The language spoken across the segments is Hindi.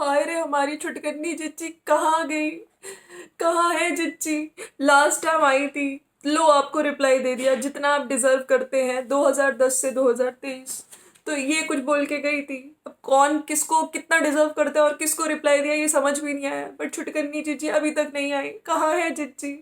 हाय रे हमारी छुटकन्नी जिज्जी कहाँ गई। कहाँ है जिज्जी। लास्ट टाइम आई थी। लो आपको रिप्लाई दे दिया जितना आप डिजर्व करते हैं 2010 से 2023। तो ये कुछ बोल के गई थी। अब कौन किसको कितना डिजर्व करता है और किसको रिप्लाई दिया ये समझ भी नहीं आया। बट छुटकन्नी जिज्जी अभी तक नहीं आई। कहाँ है जिज्जी।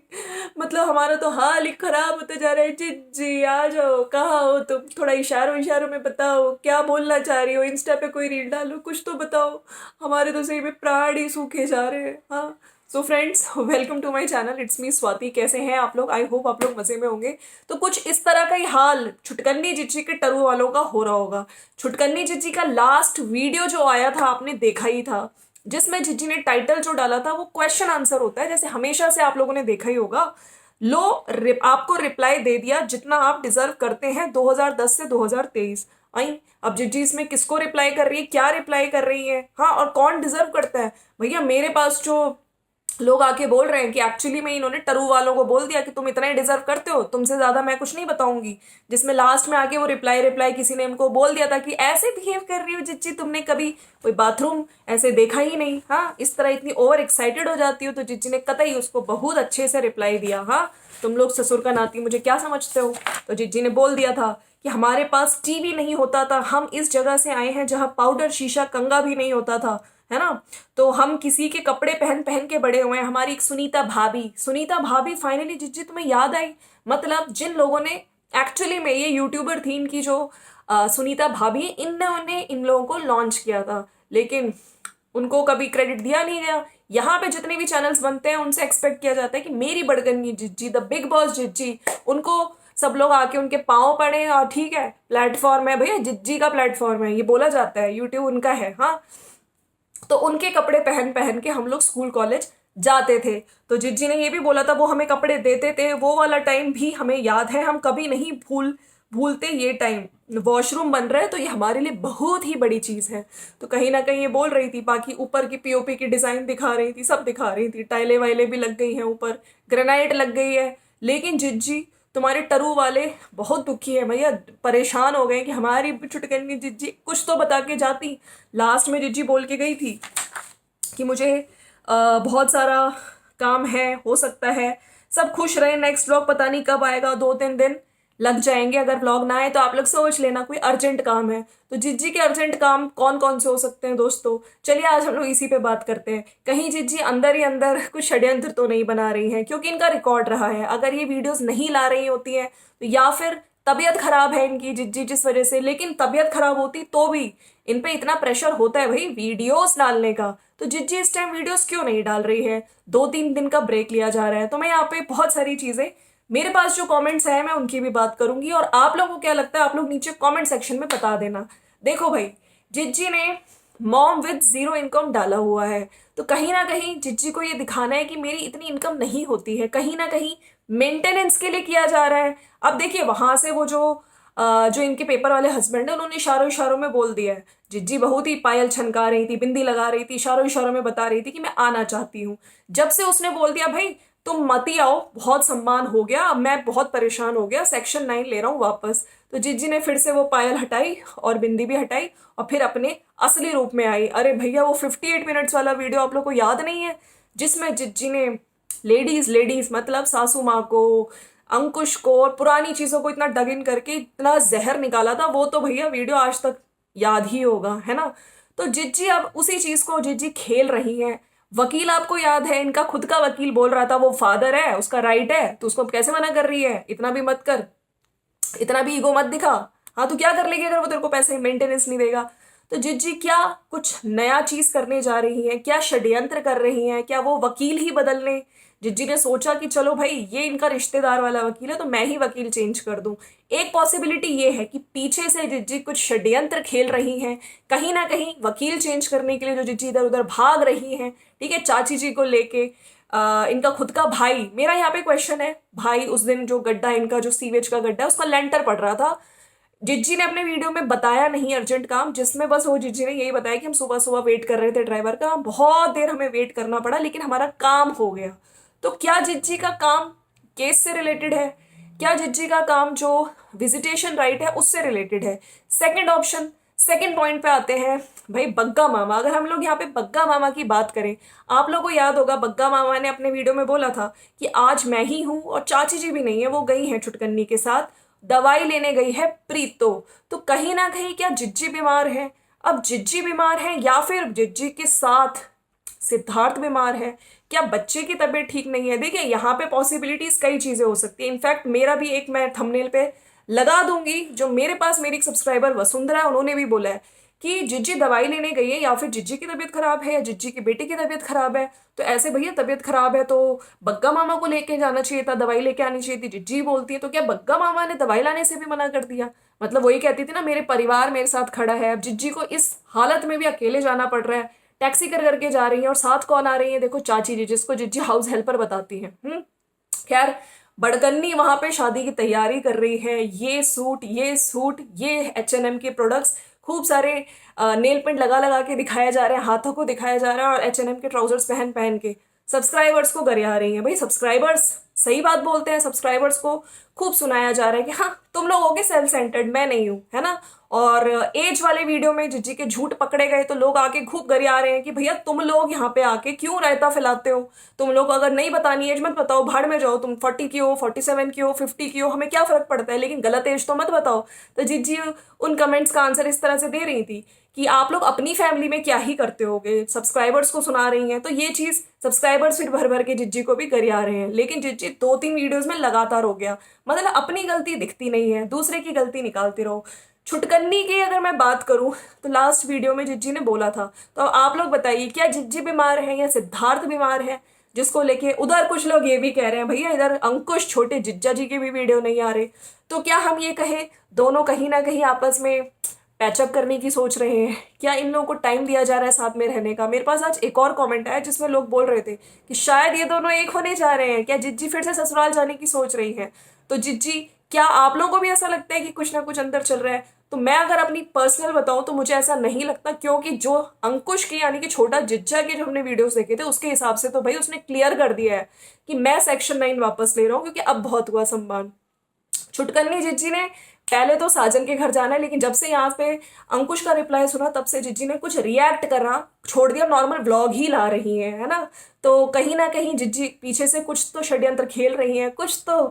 मतलब हमारा तो हाल ही खराब होते जा रहा है। जिज्जी आ जाओ, कहाँ हो तुम। थोड़ा इशारों इशारों में बताओ क्या बोलना चाह रही हो। इंस्टा पे कोई रील डालो, कुछ तो बताओ। हमारे तो सही में प्राण ही सूखे जा रहे हैं। हाँ। So friends, welcome to my channel. It's me Swati. कैसे हैं आप लोग। आई होप आप लोग मजे में होंगे। तो कुछ इस तरह का ही हाल छुटकन्नी जिज्जी के टरू वालों का हो रहा होगा। छुटकन्नी जिज्जी का लास्ट वीडियो जो आया था आपने देखा ही था, जिसमें जिज्जी ने टाइटल जो डाला था वो क्वेश्चन आंसर होता है, जैसे हमेशा से आप लोगों ने देखा ही होगा। लो आपको रिप्लाई दे दिया जितना आप डिजर्व करते हैं 2010 से 2023। आई। अब जिज्जी इसमें किसको रिप्लाई कर रही है, क्या रिप्लाई कर रही है, हाँ, और कौन डिजर्व करता है। भैया मेरे पास जो लोग आके बोल रहे हैं कि एक्चुअली में इन्होंने टरू वालों को बोल दिया कि तुम इतना ही डिजर्व करते हो, तुमसे ज्यादा मैं कुछ नहीं बताऊंगी। जिसमें लास्ट में आके वो रिप्लाई रिप्लाई किसी ने उनको बोल दिया था कि ऐसे बिहेव कर रही हो जिज्जी, तुमने कभी कोई बाथरूम ऐसे देखा ही नहीं। हाँ, इस तरह इतनी ओवर एक्साइटेड हो जाती हो। तो जिज्जी ने कतई उसको बहुत अच्छे से रिप्लाई दिया। हाँ, तुम लोग ससुर का नाती मुझे क्या समझते हो। तो जिज्जी ने बोल दिया था कि हमारे पास टीवी नहीं होता था, हम इस जगह से आए हैं जहां पाउडर शीशा कंगा भी नहीं होता था, है ना। तो हम किसी के कपड़े पहन पहन के बड़े हुए हैं। हमारी एक सुनीता भाभी फाइनली जिज्जी तुम्हें याद आई। मतलब जिन लोगों ने एक्चुअली में ये यूट्यूबर थी, इनकी जो सुनीता भाभी, इन्होंने इन लोगों को लॉन्च किया था, लेकिन उनको कभी क्रेडिट दिया नहीं गया। यहाँ पे जितने भी चैनल्स बनते हैं उनसे एक्सपेक्ट किया जाता है कि मेरी बड़गनी जिज्जी, द बिग बॉस जिज्जी, उनको सब लोग आके उनके पाँव पड़े और ठीक है प्लेटफॉर्म है भैया, जिज्जी का प्लेटफॉर्म है, ये बोला जाता है, यूट्यूब उनका है। हाँ, तो उनके कपड़े पहन पहन के हम लोग स्कूल कॉलेज जाते थे। तो जिज्जी ने ये भी बोला था वो हमें कपड़े देते थे, वो वाला टाइम भी हमें याद है, हम कभी नहीं भूलते ये टाइम। वॉशरूम बन रहा है तो ये हमारे लिए बहुत ही बड़ी चीज है। तो कहीं ना कहीं ये बोल रही थी। बाकी ऊपर की पीओपी की डिजाइन दिखा रही थी, सब दिखा रही थी, टाइले वाइले भी लग गई हैं, ऊपर ग्रेनाइट लग गई है। लेकिन जिज्जी तुम्हारे टरू वाले बहुत दुखी है भैया, परेशान हो गए कि हमारी छुटकन्नी जिज्जी कुछ तो बता के जाती। लास्ट में जिज्जी बोल के गई थी कि मुझे बहुत सारा काम है, हो सकता है सब खुश रहे, नेक्स्ट व्लॉग पता नहीं कब आएगा, 2-3 दिन लग जाएंगे, अगर व्लॉग ना आए तो आप लोग सोच लेना कोई अर्जेंट काम है। तो जिज्जी के अर्जेंट काम कौन कौन से हो सकते हैं दोस्तों, चलिए आज हम लोग इसी पे बात करते हैं। कहीं जिज्जी अंदर ही अंदर कुछ षड्यंत्र तो नहीं बना रही हैं, क्योंकि इनका रिकॉर्ड रहा है। अगर ये वीडियोस नहीं ला रही होती हैं तो या फिर तबीयत खराब है इनकी जिज्जी जिस वजह से, लेकिन तबीयत खराब होती तो भी इन पे इतना प्रेशर होता है भाई वीडियोस डालने का। तो जिज्जी इस टाइम वीडियोस क्यों नहीं डाल रही है, 2-3 दिन का ब्रेक लिया जा रहा है। तो मैं यहाँ पे बहुत सारी चीजें, मेरे पास जो कमेंट्स हैं मैं उनकी भी बात करूंगी, और आप लोगों को क्या लगता है आप लोग नीचे कमेंट सेक्शन में बता देना। देखो भाई, जिज्जी ने मॉम विद जीरो इनकम डाला हुआ है, तो कहीं ना कहीं जिज्जी को ये दिखाना है कि मेरी इतनी इनकम नहीं होती है, कहीं ना कहीं मेंटेनेंस के लिए किया जा रहा है। अब देखिए वहां से वो जो इनके पेपर वाले हस्बैंड है, उन्होंने इशारों इशारों में बोल दिया है। जिज्जी बहुत ही पायल छनका रही थी, बिंदी लगा रही थी, इशारों इशारों में बता रही थी कि मैं आना चाहती हूँ। जब से उसने बोल दिया भाई तुम मत ही आओ, बहुत सम्मान हो गया, अब मैं बहुत परेशान हो गया, सेक्शन 9 ले रहा हूँ वापस, तो जिज्जी ने फिर से वो पायल हटाई और बिंदी भी हटाई और फिर अपने असली रूप में आई। अरे भैया वो 58 मिनट्स वाला वीडियो आप लोग को याद नहीं है, जिसमें जिज्जी ने लेडीज लेडीज मतलब सासू माँ को, अंकुश को और पुरानी चीजों को इतना डग इन करके इतना जहर निकाला था, वो तो भैया वीडियो आज तक याद ही होगा, है ना। तो जिज्जी अब उसी चीज को जिज्जी खेल रही है। वकील आपको याद है, इनका खुद का वकील बोल रहा था वो फादर है, उसका राइट है, तो उसको कैसे मना कर रही है, इतना भी मत कर, इतना भी ईगो मत दिखा। हाँ, तो क्या कर लेगी अगर वो तेरे को पैसे मेंटेनेंस नहीं देगा। तो जिज्जी क्या कुछ नया चीज करने जा रही है, क्या षड्यंत्र कर रही है, क्या वो वकील ही बदल लें। जिज्जी ने सोचा कि चलो भाई ये इनका रिश्तेदार वाला वकील है तो मैं ही वकील चेंज कर दूं। एक पॉसिबिलिटी ये है कि पीछे से जिज्जी कुछ षड्यंत्र खेल रही हैं, कहीं ना कहीं वकील चेंज करने के लिए जो जिज्जी इधर उधर भाग रही हैं, ठीक है, चाची जी को लेके। इनका खुद का भाई, मेरा यहाँ पे क्वेश्चन है, भाई उस दिन जो गड्ढा, इनका जो सीवेज का गड्ढा है उसका लेंटर पड़ रहा था, जिज्जी ने अपने वीडियो में बताया नहीं अर्जेंट काम, जिसमें बस वो जिज्जी ने यही बताया कि हम सुबह सुबह वेट कर रहे थे ड्राइवर का, बहुत देर हमें वेट करना पड़ा लेकिन हमारा काम हो गया। तो क्या जिज्जी का काम केस से रिलेटेड है, क्या जिज्जी का काम जो विजिटेशन राइट है उससे रिलेटेड है। सेकंड ऑप्शन, सेकंड पॉइंट पे आते हैं, भाई बग्गा मामा, अगर हम लोग यहाँ पे बग्गा मामा की बात करें, आप लोगों को याद होगा बग्गा मामा ने अपने वीडियो में बोला था कि आज मैं ही हूं और चाची जी भी नहीं है, वो गई हैं छुटकन्नी के साथ, दवाई लेने गई है प्रीतो। तो कहीं ना कहीं क्या जिज्जी बीमार है? अब जिज्जी बीमार है या फिर जिज्जी के साथ सिद्धार्थ बीमार है? क्या बच्चे की तबीयत ठीक नहीं है? देखिए यहाँ पे पॉसिबिलिटीज कई चीजें हो सकती है। इनफैक्ट मेरा भी एक, मैं थंबनेल पे लगा दूंगी, जो मेरे पास मेरी एक सब्सक्राइबर वसुंधरा है, उन्होंने भी बोला है कि जिज्जी दवाई लेने गई है, या फिर जिज्जी की तबीयत खराब है या जिज्जी की बेटी की तबीयत खराब है। तो ऐसे भैया तबीयत खराब है तो बग्गा मामा को लेके जाना चाहिए था, दवाई लेके आनी चाहिए थी। जिज्जी बोलती है तो क्या बग्गा मामा ने दवाई लाने से भी मना कर दिया? मतलब वही कहती थी ना, मेरे परिवार मेरे साथ खड़ा है। अब जिज्जी को इस हालत में भी अकेले जाना पड़ रहा है, टैक्सी कर करके जा रही है, और साथ कौन आ रही है? देखो चाची जी, जिसको जिज्जी हाउस हेल्पर बताती है। खैर, बड़कन्नी वहां पे शादी की तैयारी कर रही है। ये सूट, ये सूट, ये H&M के प्रोडक्ट्स, खूब सारे नेल पेंट लगा लगा के दिखाया जा रहा है, हाथों को दिखाया जा रहा है, और H&M के ट्राउजर्स पहन पहन के सब्सक्राइबर्स को गरिया रही है। भाई सब्सक्राइबर्स सही बात बोलते हैं, सब्सक्राइबर्स को खूब सुनाया जा रहा है कि हाँ तुम लोग होगे सेल्फ सेंटर्ड, मैं नहीं हूं, है ना। और एज वाले वीडियो में जिज्जी के झूठ पकड़े गए तो लोग आके खूब गरिया रहे हैं कि भैया तुम लोग यहाँ पे आके क्यों रायता फैलाते हो? तुम लोग अगर नहीं बतानी एज मत बताओ, भाड़ में जाओ, तुम 40 की हो, 47 की हो, 50 की हो, हमें क्या फर्क पड़ता है, लेकिन गलत एज तो मत बताओ। तो जिज्जी उन कमेंट्स का आंसर इस तरह से दे रही थी कि आप लोग अपनी फैमिली में क्या ही करते होगे, सब्सक्राइबर्स को सुना रही हैं। तो ये चीज सब्सक्राइबर्स फिर भर भर के जिज्जी को भी गरिया रहे हैं, लेकिन जिज्जी 2-3 वीडियोस में लगातार हो गया, मतलब अपनी गलती दिखती नहीं है, दूसरे की गलती निकालते रहो। छुटकन्नी की अगर मैं बात करूं तो लास्ट वीडियो में जिज्जी ने बोला था, तो अब आप लोग बताइए क्या जिज्जी बीमार है या सिद्धार्थ बीमार है? जिसको लेके उधर कुछ लोग ये भी कह रहे हैं भैया इधर अंकुश छोटे जिज्जा जी के भी वीडियो नहीं आ रहे। तो क्या हम ये कहें दोनों कहीं ना कहीं आपस में पैचअप करने की सोच रहे हैं? क्या इन लोगों को टाइम दिया जा रहा है साथ में रहने का? मेरे पास आज एक और कमेंट आया जिसमें लोग बोल रहे थे कि शायद ये दोनों एक होने जा रहे हैं, क्या जिज्जी फिर से ससुराल जाने की सोच रही है? तो जिज्जी, क्या आप लोगों को भी ऐसा लगता है कि कुछ ना कुछ अंदर चल रहा है? तो मैं अगर अपनी पर्सनल बताऊं तो मुझे ऐसा नहीं लगता, क्योंकि जो अंकुश की यानी कि छोटा जिज्जा के जो हमने वीडियोस देखे थे उसके हिसाब से तो भाई उसने क्लियर कर दिया है कि मैं सेक्शन 9 वापस ले रहा हूँ, क्योंकि अब बहुत हुआ सम्मान। छुटकन्नी जिज्जी ने पहले तो साजन के घर जाना है, लेकिन जब से यहाँ पे अंकुश का रिप्लाई सुना तब से जिज्जी ने कुछ रिएक्ट करना छोड़ दिया, नॉर्मल व्लॉग ही ला रही है ना। तो कहीं ना कहीं जिज्जी पीछे से कुछ तो षड्यंत्र खेल रही है, कुछ तो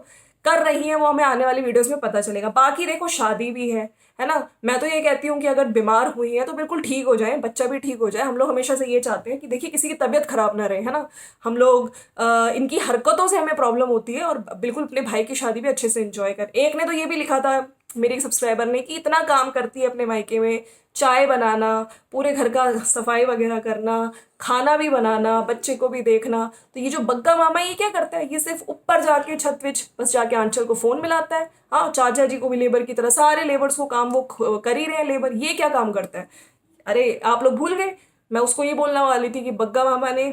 कर रही है, वो हमें आने वाली वीडियोस में पता चलेगा। बाकी देखो शादी भी है ना। मैं तो ये कहती हूँ कि अगर बीमार हुई है तो बिल्कुल ठीक हो जाए, बच्चा भी ठीक हो जाए। हम लोग हमेशा से ये चाहते हैं कि देखिए किसी की तबीयत खराब ना रहे, है ना। हम लोग इनकी हरकतों से हमें प्रॉब्लम होती है, और बिल्कुल अपने भाई की शादी भी अच्छे से एंजॉय कर। एक ने तो ये भी लिखा था मेरे एक सब्सक्राइबर ने कि इतना काम करती है अपने मायके में, चाय बनाना, पूरे घर का सफाई वगैरह करना, खाना भी बनाना, बच्चे को भी देखना। तो ये जो बग्गा मामा ये क्या करता है? ये सिर्फ ऊपर जाके छत विच बस जाके आंचल को फोन मिलाता है। हाँ, चाचा जी को भी लेबर की तरह, सारे लेबर्स को काम वो कर ही रहे हैं। लेबर ये क्या काम करता है? अरे आप लोग भूल गए, मैं उसको ये बोलने वाली थी कि बग्गा मामा ने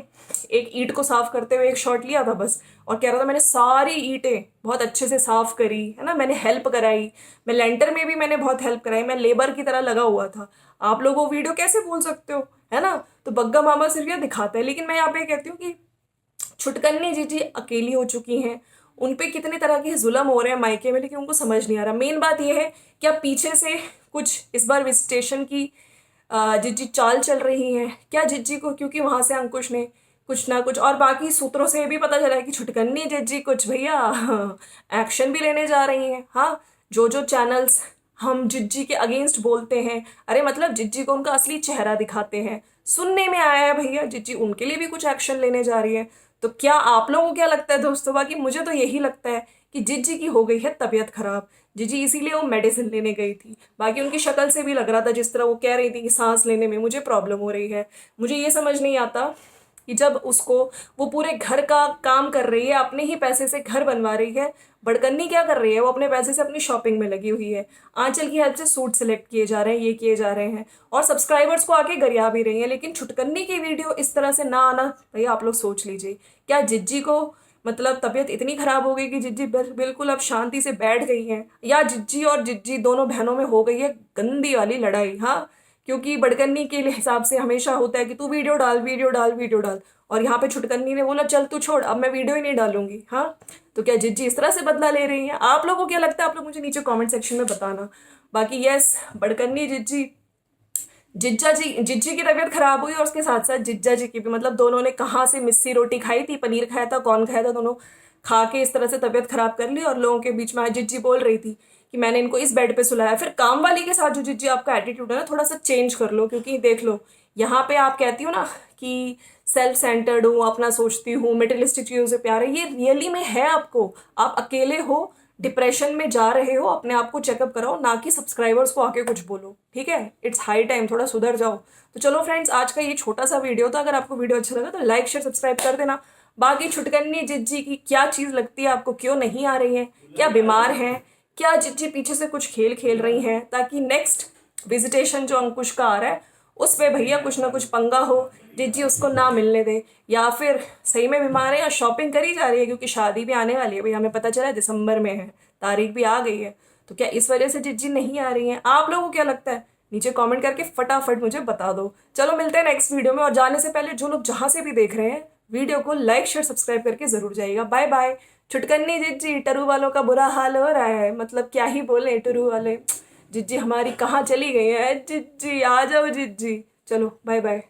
एक ईंट को साफ करते हुए एक शॉट लिया था बस, और कह रहा था मैंने सारी ईंटें बहुत अच्छे से साफ करी, है ना, मैंने हेल्प कराई, मैं लेंटर में भी मैंने बहुत हेल्प कराई, मैं लेबर की तरह लगा हुआ था। आप लोग वो वीडियो कैसे भूल सकते हो, है ना। तो बग्गा मामा सिर्फ ये दिखाता है। लेकिन मैं यहाँ पे कहती हूँ कि छुटकन्नी जी अकेली हो चुकी हैं, उन पे कितने तरह के जुल्म हो रहे हैं मायके में, लेकिन उनको समझ नहीं आ रहा। मेन बात यह है कि अब पीछे से कुछ इस बार विजिटेशन की जिज्जी चाल चल रही है क्या जिज्जी को, क्योंकि वहां से अंकुश ने कुछ ना कुछ, और बाकी सूत्रों से भी पता चला है कि छुटकन्नी जिज्जी कुछ भैया एक्शन भी लेने जा रही हैं। हाँ, जो चैनल्स हम जिज्जी के अगेंस्ट बोलते हैं, अरे मतलब जिज्जी को उनका असली चेहरा दिखाते हैं, सुनने में आया है भैया जिज्जी उनके लिए भी कुछ एक्शन लेने जा रही है। तो क्या आप लोगों को क्या लगता है दोस्तों? बाकी मुझे तो यही लगता है कि जिज्जी की हो गई है तबीयत खराब, जिज्जी इसीलिए वो मेडिसिन लेने गई थी। बाकी उनकी शक्ल से भी लग रहा था, जिस तरह वो कह रही थी कि सांस लेने में मुझे प्रॉब्लम हो रही है। मुझे ये समझ नहीं आता कि जब उसको वो पूरे घर का काम कर रही है, अपने ही पैसे से घर बनवा रही है, बड़कन्नी क्या कर रही है? वो अपने पैसे से अपनी शॉपिंग में लगी हुई है, आंचल की हेल्प से सूट सिलेक्ट किए जा रहे हैं, ये किए जा रहे हैं, और सब्सक्राइबर्स को आके गरिया भी रही है। लेकिन छुटकन्नी की वीडियो इस तरह से ना आना, भैया आप लोग सोच लीजिए, क्या जिज्जी को मतलब तबीयत इतनी खराब हो गई कि जिज्जी बिल्कुल अब शांति से बैठ गई हैं, या जिज्जी और जिज्जी दोनों बहनों में हो गई है गंदी वाली लड़ाई? हाँ, क्योंकि बड़कन्नी के हिसाब से हमेशा होता है कि तू वीडियो डाल, वीडियो डाल, वीडियो डाल, और यहाँ पे छुटकन्नी ने बोला चल तू छोड़, अब मैं वीडियो ही नहीं डालूंगी। हाँ, तो क्या जिज्जी इस तरह से बदला ले रही है? आप लोगों को क्या लगता है? आप लोग मुझे नीचे कमेंट सेक्शन में बताना। बाकी यस, बड़कन्नी जिज्जी जिज्जी की तबीयत खराब हुई और उसके साथ साथ जिज्जा जी की भी, मतलब दोनों ने कहाँ से मिस्सी रोटी खाई थी, पनीर खाया था, कौन खाया था, दोनों खा के इस तरह से तबीयत खराब कर ली। और लोगों के बीच में आज जिज्जी बोल रही थी कि मैंने इनको इस बेड पे सुलाया। फिर काम वाली के साथ जो जिज्जी आपका एटीट्यूड है ना, थोड़ा सा चेंज कर लो। क्योंकि देख लो, यहाँ पे आप कहती हो ना कि सेल्फ सेंटर्ड हूँ, अपना सोचती हूँ, मेटेरियलिस्टिक चीज़ों से प्यार है, ये रियली में है आपको। आप अकेले हो, डिप्रेशन में जा रहे हो, अपने आप को चेकअप कराओ, ना कि सब्सक्राइबर्स को आके कुछ बोलो। ठीक है, इट्स हाई टाइम थोड़ा सुधर जाओ। तो चलो फ्रेंड्स, आज का ये छोटा सा वीडियो था। अगर आपको वीडियो अच्छा लगा तो लाइक शेयर सब्सक्राइब कर देना। बाकी छुटकन्नी जिज्जी की क्या चीज़ लगती है आपको, क्यों नहीं आ रही है, क्या बीमार हैं, क्या जिज्जी पीछे से कुछ खेल खेल रही हैं, ताकि नेक्स्ट विजिटेशन जो अंकुश का आ रहा है उस पे भैया कुछ ना कुछ पंगा हो, जिज्जी उसको ना मिलने दे। या फिर सही में बीमार है या शॉपिंग करी जा रही है, क्योंकि शादी भी आने वाली है भाई, हमें पता चला है दिसंबर में है, तारीख भी आ गई है। तो क्या इस वजह से जिज्जी नहीं आ रही है? आप लोगों को क्या लगता है? नीचे कमेंट करके फटाफट मुझे बता दो। चलो मिलते हैं नेक्स्ट वीडियो में। और जाने से पहले जो लोग जहां से भी देख रहे हैं, वीडियो को लाइक शेयर सब्सक्राइब करके जरूर जाइएगा। Bye bye. छुटकन्नी जिज्जी, टरू वालों का बुरा हाल हो रहा है, मतलब क्या ही बोले टरू वाले। जिज्जी हमारी कहाँ चली गई है? जिज्जी आ जाओ जिज्जी। चलो बाय बाय।